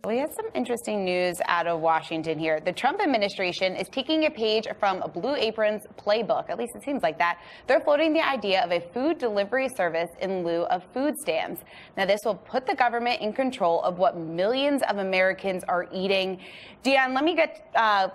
We had some interesting news out of Washington here. The Trump administration is taking a page from Blue Apron's playbook. At least it seems like that. They're floating the idea of a food delivery service in lieu of food stamps. Now, this will put the government in control of what millions of Americans are eating. Deanne, let me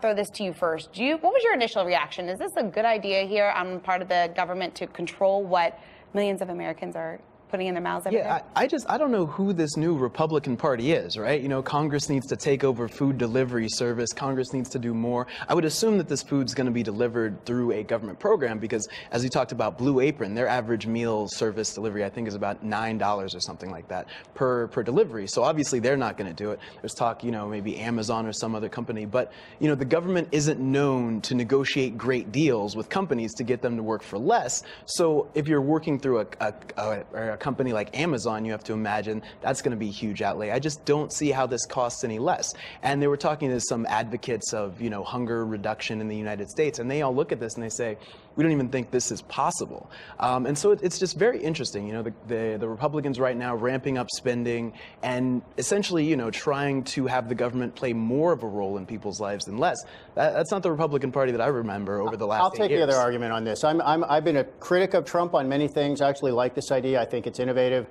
throw this to you first. What was your initial reaction? Is this a good idea here on part of the government to control what millions of Americans are putting in their mouths every day? I don't know who this new Republican Party is, right? You know, Congress needs to take over food delivery service. Congress needs to do more. I would assume that this food's going to be delivered through a government program because, as we talked about Blue Apron, their average meal service delivery, I think, is about $9 or something like that per delivery. So obviously they're not going to do it. There's talk, you know, maybe Amazon or some other company. But, you know, the government isn't known to negotiate great deals with companies to get them to work for less. So if you're working through a company like Amazon, you have to imagine that's going to be a huge outlay. I just don't see how this costs any less. And they were talking to some advocates of, you know, hunger reduction in the United States, and they all look at this and they say, we don't even think this is possible. And so it's just very interesting. You know, the Republicans right now ramping up spending and essentially, you know, trying to have the government play more of a role in people's lives than less. That's not the Republican Party that I remember over the last 8 years. I'll take the other argument on this. I've been a critic of Trump on many things. I actually like this idea. I think it's innovative.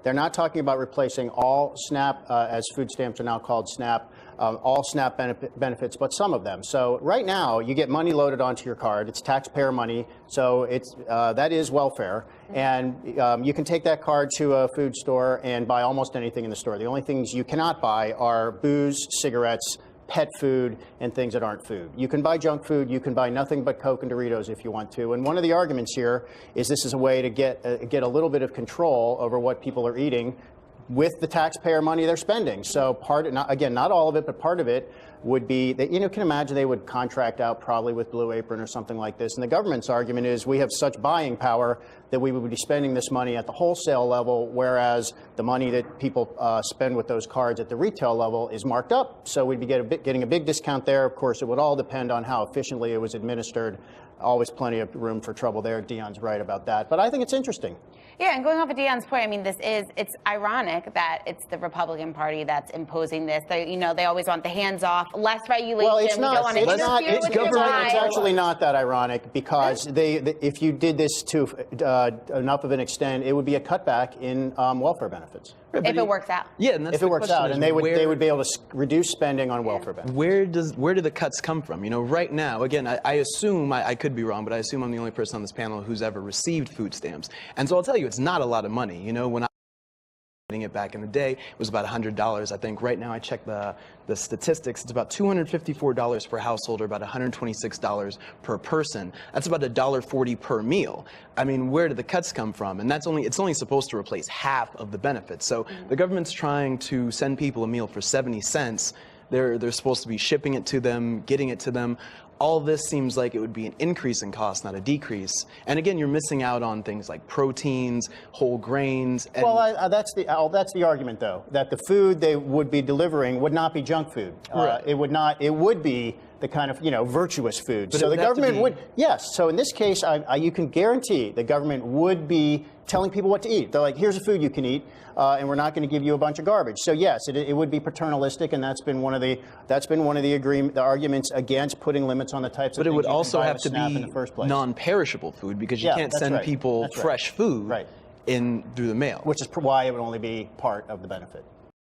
They're not talking about replacing all SNAP, as food stamps are now called SNAP, all SNAP benefits, but some of them. So right now, you get money loaded onto your card. It's taxpayer money, so that is welfare. And you can take that card to a food store and buy almost anything in the store. The only things you cannot buy are booze, cigarettes, pet food, and things that aren't food. You can buy junk food. You can buy nothing but Coke and Doritos if you want to. And one of the arguments here is this is a way to get a little bit of control over what people are eating with the taxpayer money they're spending. So not all of it, but part of it would be that, you know, can imagine they would contract out probably with Blue Apron or something like this. And the government's argument is we have such buying power that we would be spending this money at the wholesale level, whereas the money that people spend with those cards at the retail level is marked up. So we'd be getting a big discount there. Of course, it would all depend on how efficiently it was administered. Always plenty of room for trouble there. Deon's right about that. But I think it's interesting. Yeah, and going off of Deon's point, I mean, it's ironic that it's the Republican Party that's imposing this. They always want the hands-off, less regulation. Well, it's not. It's actually not that ironic because if you did this to enough of an extent, it would be a cutback in welfare benefits. If it works out. Yeah, and that's if it works out, and they would be able to reduce spending on welfare benefits. Where do the cuts come from? You know, right now, again, I assume, I could be wrong, but I assume I'm the only person on this panel who's ever received food stamps. And so I'll tell you, it's not a lot of money. You know, when I was getting it back in the day, it was about $100. I think right now I checked the statistics, it's about $254 per household, or about $126 per person. That's about $1.40 per meal. I mean, where do the cuts come from? And it's only supposed to replace half of the benefits. So the government's trying to send people a meal for 70 cents. They're supposed to be shipping it to them, getting it to them. All this seems like it would be an increase in cost, not a decrease. And again, you're missing out on things like proteins, whole grains. And well, that's the argument, though, that the food they would be delivering would not be junk food. Right. It would be the kind of, you know, virtuous food. But so the government would, yes. So in this case, you can guarantee the government would be telling people what to eat. They're like, here's a food you can eat, and we're not going to give you a bunch of garbage. So yes, it would be paternalistic, and that's been one of the arguments against putting limits on the types of things. But it would also have to be non-perishable food, because you can't send people fresh food in through the mail. Which is why it would only be part of the benefit.